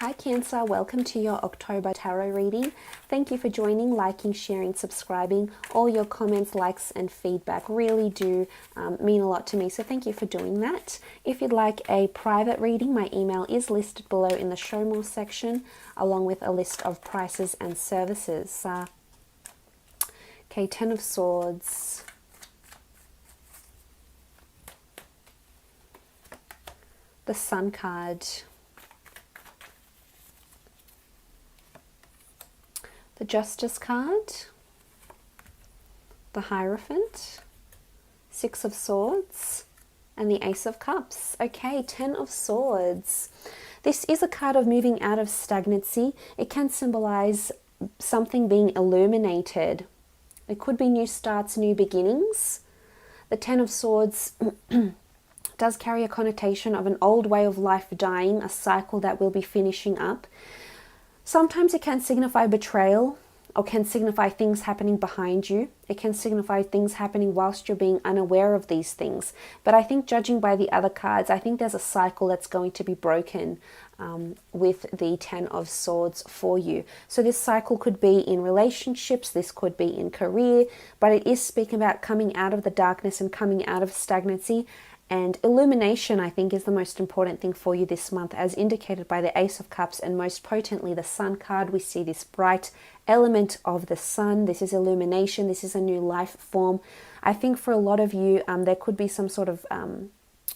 Hi Cancer, welcome to your October tarot reading. Thank you for joining, liking, sharing, subscribing. All your comments, likes and feedback really do mean a lot to me, so thank you for doing that. If you'd like a private reading, my email is listed below in the show more section, along with a list of prices and services. Okay, Ten of Swords. The Sun card. The Justice card, the Hierophant, Six of Swords, and the Ace of Cups. Okay, Ten of Swords. This is a card of moving out of stagnancy. It can symbolize something being illuminated. It could be new starts, new beginnings. The Ten of Swords does carry a connotation of an old way of life dying, a cycle that will be finishing up. Sometimes it can signify betrayal or can signify things happening behind you. It can signify things happening whilst you're being unaware of these things. But I think judging by the other cards, I think there's a cycle that's going to be broken with the Ten of Swords for you. So this cycle could be in relationships, this could be in career, but it is speaking about coming out of the darkness and coming out of stagnancy. And illumination, I think, is the most important thing for you this month, as indicated by the Ace of Cups and most potently the Sun card. We see this bright element of the sun. This is illumination. This is a new life form. I think for a lot of you, there could be some sort of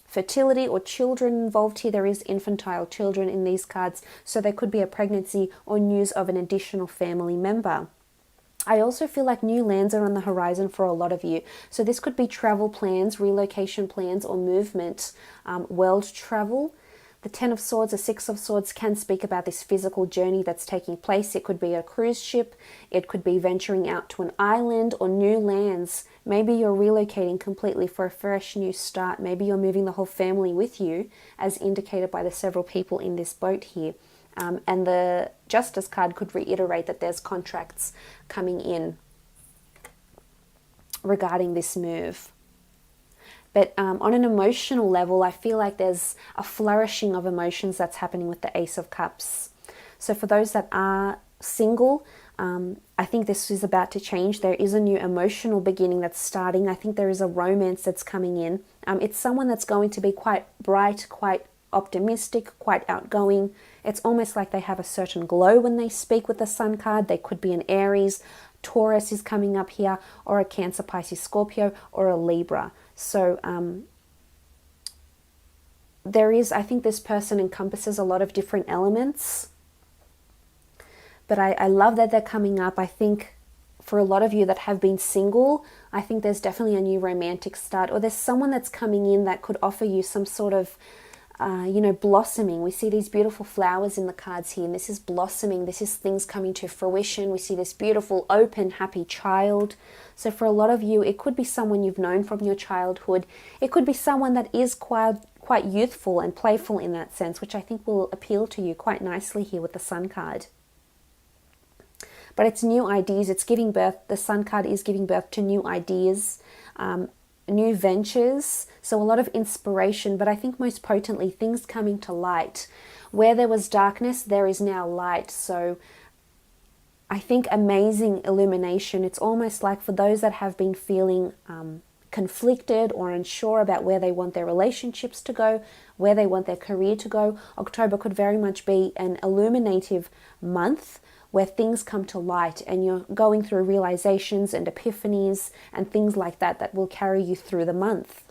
fertility or children involved here. There is infantile children in these cards, so there could be a pregnancy or news of an additional family member. I also feel like new lands are on the horizon for a lot of you. So this could be travel plans, relocation plans, or movement, world travel. The Ten of Swords, the Six of Swords can speak about this physical journey that's taking place. It could be a cruise ship. It could be venturing out to an island or new lands. Maybe you're relocating completely for a fresh new start. Maybe you're moving the whole family with you, as indicated by the several people in this boat here. And the Justice card could reiterate that there's contracts coming in regarding this move. But on an emotional level, I feel like there's a flourishing of emotions that's happening with the Ace of Cups. So for those that are single, I think this is about to change. There is a new emotional beginning that's starting. I think there is a romance that's coming in. It's someone that's going to be quite bright, quite optimistic, quite outgoing. It's almost like they have a certain glow when they speak with the Sun card. They could be an Aries, Taurus is coming up here, or a Cancer, Pisces, Scorpio, or a Libra. So I think this person encompasses a lot of different elements. But I love that they're coming up. I think for a lot of you that have been single, I think there's definitely a new romantic start, or there's someone that's coming in that could offer you some sort of blossoming. We see these beautiful flowers in the cards here, and this is blossoming. This is things coming to fruition. We see this beautiful, open, happy child. So for a lot of you, it could be someone you've known from your childhood. It could be someone that is quite youthful and playful in that sense, which I think will appeal to you quite nicely here with the Sun card. But it's new ideas. It's giving birth. The Sun card is giving birth to new ideas, new ventures, so a lot of inspiration, but I think most potently things coming to light. Where there was darkness, there is now light. So I think amazing illumination. It's almost like for those that have been feeling conflicted or unsure about where they want their relationships to go, where they want their career to go, October could very much be an illuminative month where things come to light and you're going through realizations and epiphanies and things like that that will carry you through the month.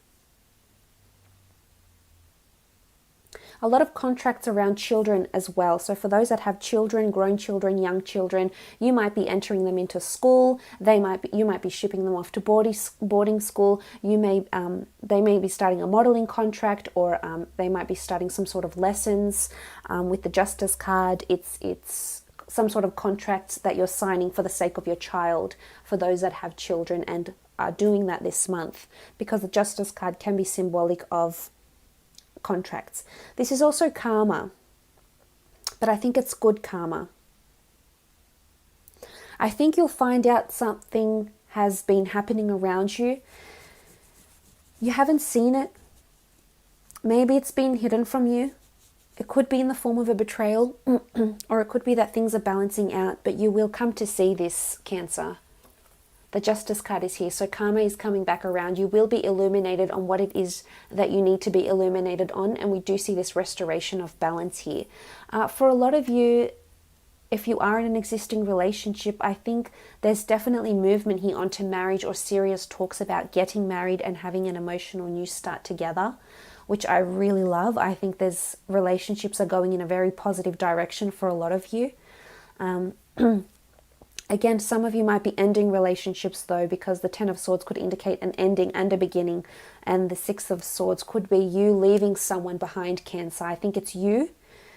A lot of contracts around children as well. So for those that have children, grown children, young children, you might be entering them into school. You might be shipping them off to boarding school. They may be starting a modeling contract, or they might be starting some sort of lessons. With the Justice card, it's some sort of contracts that you're signing for the sake of your child, for those that have children and are doing that this month, because the Justice card can be symbolic of contracts. This is also karma, but I think it's good karma. I think you'll find out something has been happening around you. You haven't seen it. Maybe it's been hidden from you. It could be in the form of a betrayal, or it could be that things are balancing out, but you will come to see this, Cancer. The Justice card is here, so karma is coming back around. You will be illuminated on what it is that you need to be illuminated on, and we do see this restoration of balance here. For a lot of you, if you are in an existing relationship, I think there's definitely movement here onto marriage or serious talks about getting married and having an emotional new start together, which I really love. I think there's relationships are going in a very positive direction for a lot of you. Again, some of you might be ending relationships though, because the Ten of Swords could indicate an ending and a beginning, and the Six of Swords could be you leaving someone behind, Cancer. I think it's you.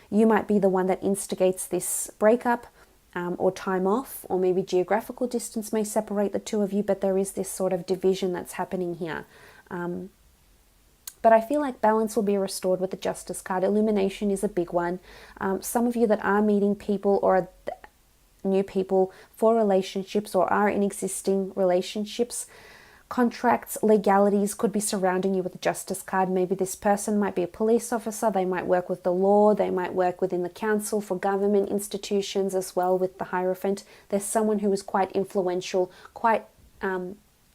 You might be the one that instigates this breakup, or time off, or maybe geographical distance may separate the two of you, but there is this sort of division that's happening here. But I feel like balance will be restored with the Justice card. Illumination is a big one. Some of you that are meeting people or new people for relationships or are in existing relationships, contracts, legalities could be surrounding you with the Justice card. Maybe this person might be a police officer, they might work with the law, they might work within the council, for government institutions as well with the Hierophant. There's someone who is quite influential, quite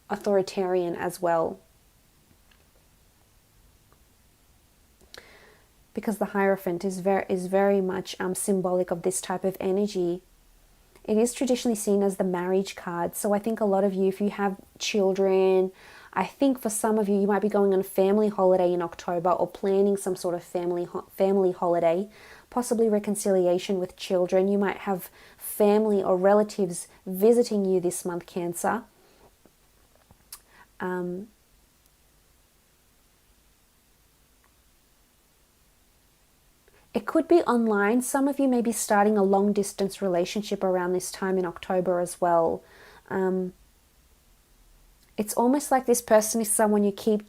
authoritarian as well. Because the Hierophant is very much symbolic of this type of energy. It is traditionally seen as the marriage card. So I think a lot of you, if you have children, I think for some of you, you might be going on a family holiday in October or planning some sort of family holiday, possibly reconciliation with children. You might have family or relatives visiting you this month, Cancer. It could be online. Some of you may be starting a long distance relationship around this time in October as well. It's almost like this person is someone you keep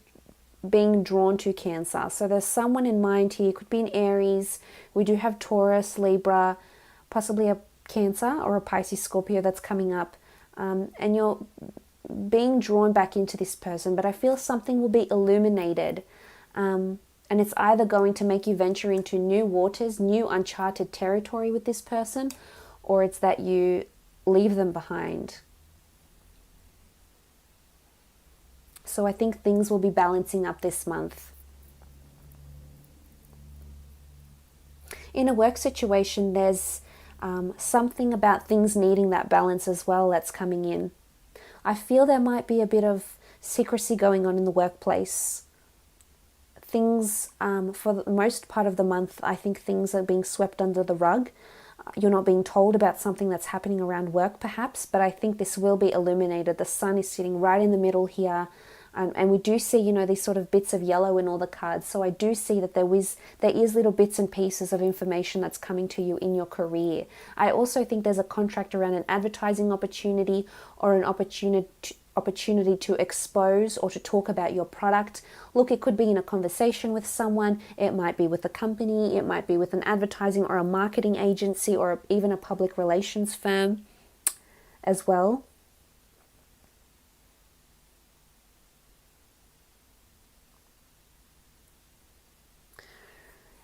being drawn to, Cancer. So there's someone in mind here. It could be an Aries. We do have Taurus, Libra, possibly a Cancer or a Pisces, Scorpio that's coming up. And you're being drawn back into this person, but I feel something will be illuminated. And it's either going to make you venture into new waters, new uncharted territory with this person, or it's that you leave them behind. So I think things will be balancing up this month. In a work situation, there's something about things needing that balance as well that's coming in. I feel there might be a bit of secrecy going on in the workplace. Things, for the most part of the month, I think things are being swept under the rug. You're not being told about something that's happening around work perhaps, but I think this will be illuminated. The sun is sitting right in the middle here, and we do see, these sort of bits of yellow in all the cards. So I do see that there is little bits and pieces of information that's coming to you in your career. I also think there's a contract around an advertising opportunity or an opportunity to expose or to talk about your product. Look, it could be in a conversation with someone, it might be with a company, it might be with an advertising or a marketing agency or even a public relations firm as well.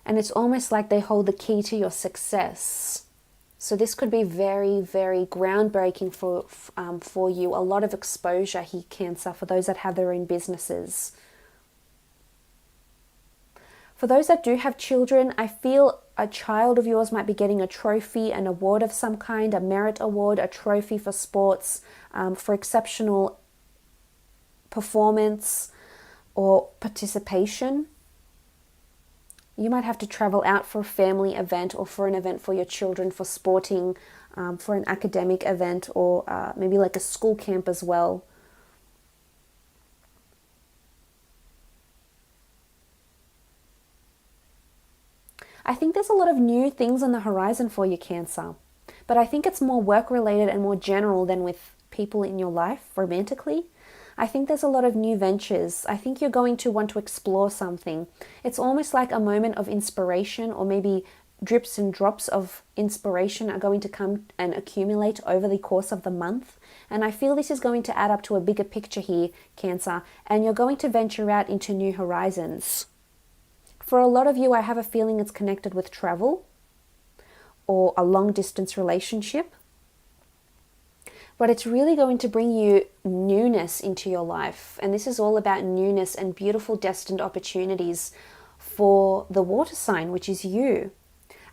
And it's almost like they hold the key to your success. So this could be very, very groundbreaking for you. A lot of exposure here, Cancer, for those that have their own businesses. For those that do have children, I feel a child of yours might be getting a trophy, an award of some kind, a merit award, a trophy for sports, for exceptional performance or participation. You might have to travel out for a family event or for an event for your children, for sporting, for an academic event, or maybe like a school camp as well. I think there's a lot of new things on the horizon for you, Cancer. But I think it's more work-related and more general than with people in your life romantically. I think there's a lot of new ventures. I think you're going to want to explore something. It's almost like a moment of inspiration, or maybe drips and drops of inspiration are going to come and accumulate over the course of the month. And I feel this is going to add up to a bigger picture here, Cancer, and you're going to venture out into new horizons. For a lot of you, I have a feeling it's connected with travel or a long distance relationship. But it's really going to bring you newness into your life. And this is all about newness and beautiful destined opportunities for the water sign, which is you.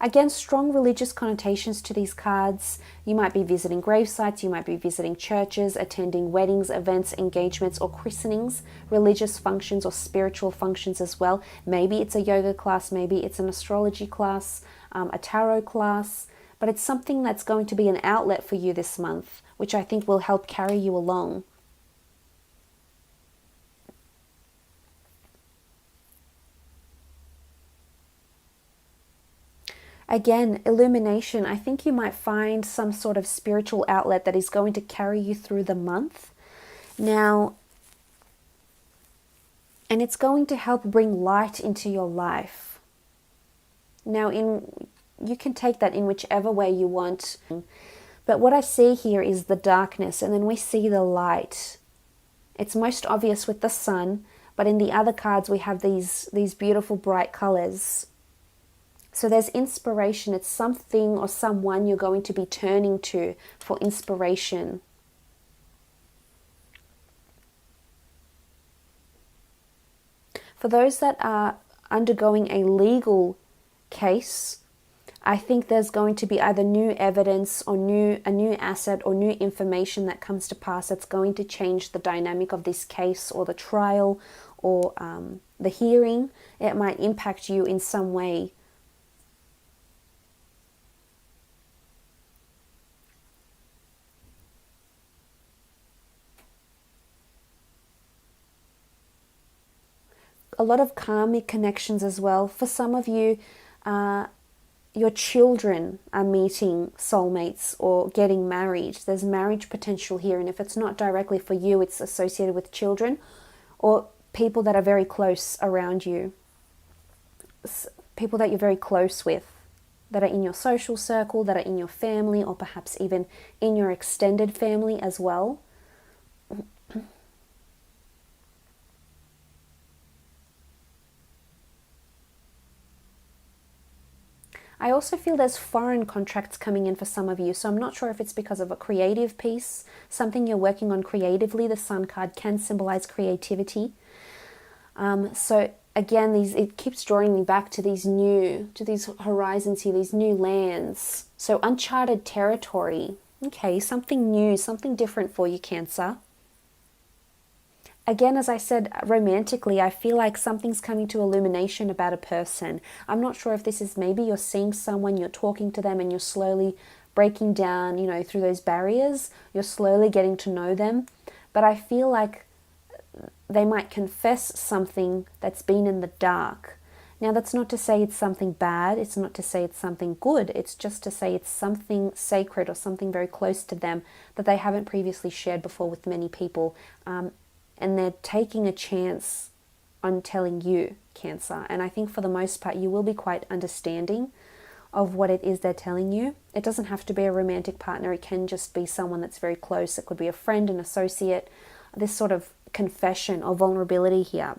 Again, strong religious connotations to these cards. You might be visiting grave sites, you might be visiting churches, attending weddings, events, engagements, or christenings, religious functions or spiritual functions as well. Maybe it's a yoga class, maybe it's an astrology class, a tarot class, but it's something that's going to be an outlet for you this month, which I think will help carry you along. Again, illumination. I think you might find some sort of spiritual outlet that is going to carry you through the month. Now, and it's going to help bring light into your life. Now, you can take that in whichever way you want. But what I see here is the darkness, and then we see the light. It's most obvious with the sun, but in the other cards we have these beautiful bright colors. So there's inspiration. It's something or someone you're going to be turning to for inspiration. For those that are undergoing a legal case, I think there's going to be either new evidence or a new asset or new information that comes to pass that's going to change the dynamic of this case or the trial or the hearing. It might impact you in some way. A lot of karmic connections as well. For some of you, your children are meeting soulmates or getting married. There's marriage potential here, and if it's not directly for you, it's associated with children or people that are very close around you. People that you're very close with, that are in your social circle, that are in your family, or perhaps even in your extended family as well. I also feel there's foreign contracts coming in for some of you, so I'm not sure if it's because of a creative piece, something you're working on creatively. The Sun card can symbolize creativity. So again, it keeps drawing me back to these horizons here, these new lands. So uncharted territory. Okay, something new, something different for you, Cancer. Again, as I said, romantically, I feel like something's coming to illumination about a person. I'm not sure if this is maybe you're seeing someone, you're talking to them, and you're slowly breaking down, through those barriers. You're slowly getting to know them. But I feel like they might confess something that's been in the dark. Now, that's not to say it's something bad. It's not to say it's something good. It's just to say it's something sacred or something very close to them that they haven't previously shared before with many people. And they're taking a chance on telling you, Cancer. And I think for the most part, you will be quite understanding of what it is they're telling you. It doesn't have to be a romantic partner. It can just be someone that's very close. It could be a friend, an associate, this sort of confession or vulnerability here.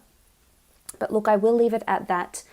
But look, I will leave it at that.